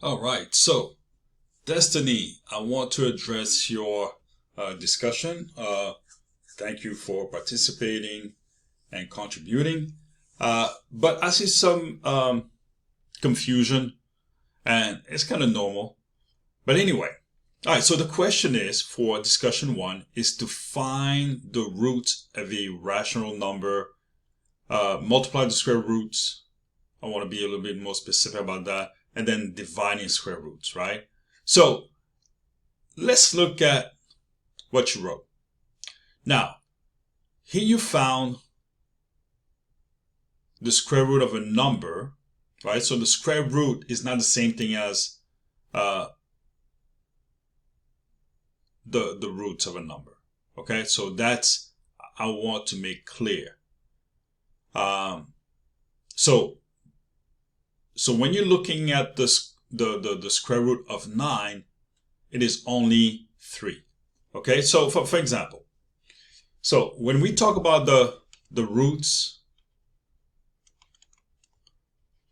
All right, so Destiny, I want to address your discussion. Thank you for participating and contributing. But I see some confusion, and it's kind of normal. But anyway, all right, so the question is for discussion one is to find the root of a rational number, multiply the square roots. I want to be a little bit more specific about that, and then dividing square roots, right? So let's look at what you wrote. Now, here you found the square root of a number, right? So the square root is not the same thing as the roots of a number. Okay, so that's I want to make clear. So when you're looking at the square root of 9, it is only 3. Okay, so for example, so when we talk about the roots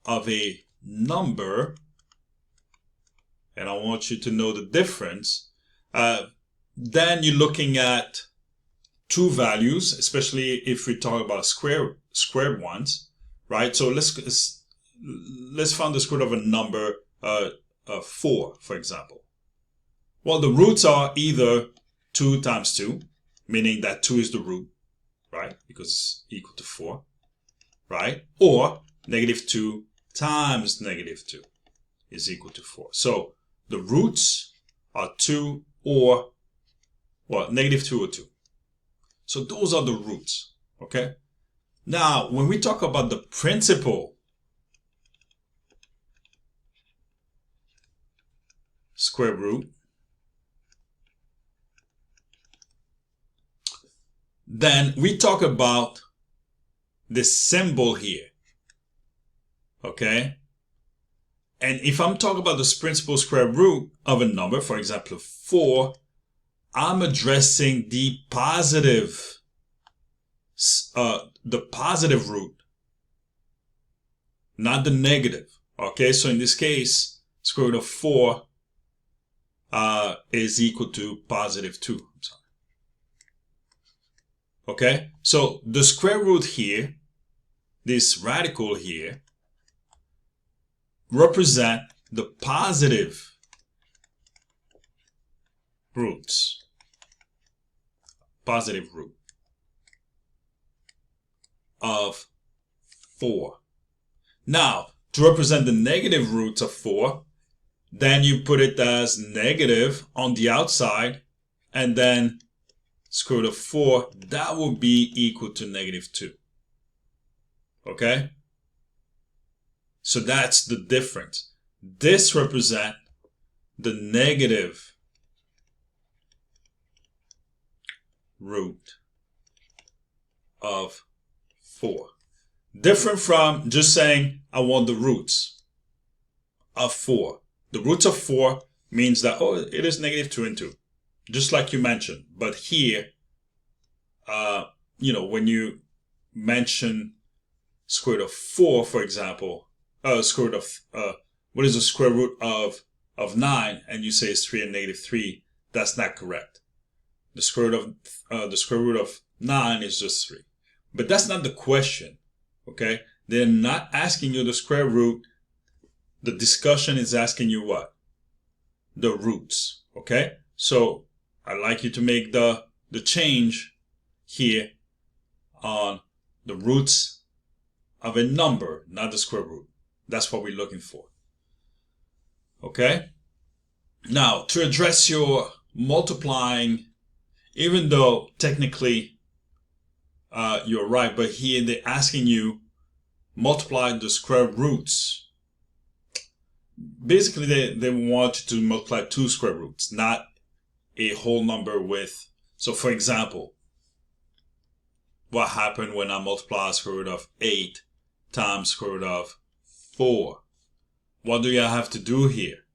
of a number, and I want you to know the difference, then you're looking at two values, especially if we talk about squared ones, right? So let's find the square root of a number 4, for example. Well, the roots are either 2 times 2, meaning that 2 is the root, right? Because it's equal to 4, right? Or negative 2 times negative 2 is equal to 4. So the roots are 2 or, well, negative 2 or 2. So those are the roots, okay? Now, when we talk about the principal square root, then we talk about this symbol here, okay? And if I'm talking about the principal square root of a number, for example, 4, I'm addressing the positive root, not the negative. Okay, so in this case, square root of 4 is equal to positive 2. I'm sorry. Okay, so the square root here, this radical here, represent the positive roots. Positive root of 4. Now, to represent the negative roots of 4, then you put it as negative on the outside, and then square root of 4, that will be equal to negative 2. Okay? So that's the difference. This represents the negative root of 4. Different from just saying, I want the roots of 4. The roots of 4 means that, oh, it is negative 2 and 2. Just like you mentioned. But here, when you mention square root of 4, for example, square root of, what is the square root of 9? And you say it's 3 and negative 3. That's not correct. The square root of 9 is just 3. But that's not the question, okay? They're not asking you the square root. The discussion is asking you what? The roots, okay? So I'd like you to make the change here on the roots of a number, not the square root. That's what we're looking for, okay? Now, to address your multiplying, even though technically you're right, but here they're asking you multiply the square roots. Basically, they want you to multiply 2 square roots, not a whole number with. So for example, what happened when I multiply square root of 8 times square root of 4? What do I have to do here?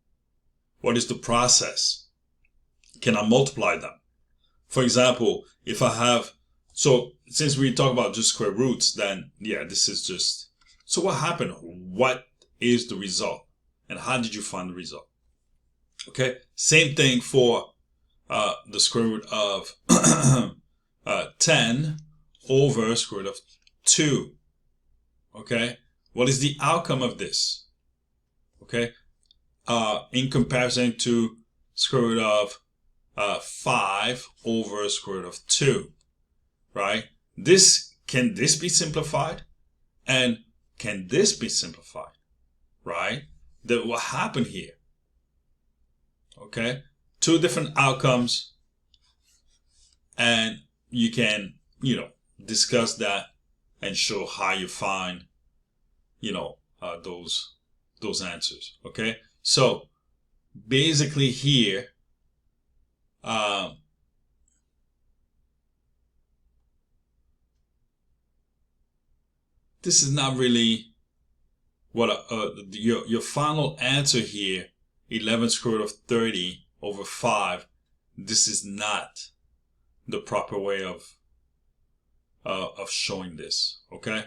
What is the process? Can I multiply them? For example, if I have, so since we talk about just square roots, then yeah, this is just, so what happened? What is the result? and how did you find the result? Okay, same thing for the square root of 10 over square root of 2. Okay, what is the outcome of this? Okay, in comparison to square root of 5 over square root of 2, right? Can this be simplified? And can this be simplified, right? What happened here? Okay, two different outcomes, and you can, discuss that and show how you find, those answers. Okay, so basically here, this is not really what your final answer here. 11 square root of 30 over 5. This is not the proper way of showing this. Okay,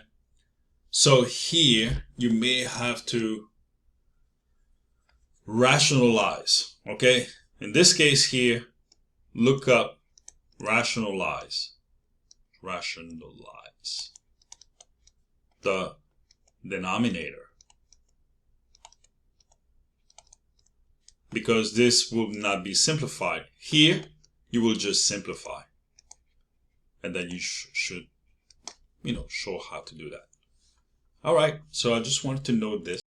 so here you may have to rationalize. Okay, in this case here, look up rationalize the denominator, because this will not be simplified. Here you will just simplify, and then you should show how to do that. All right, so I just wanted to note this.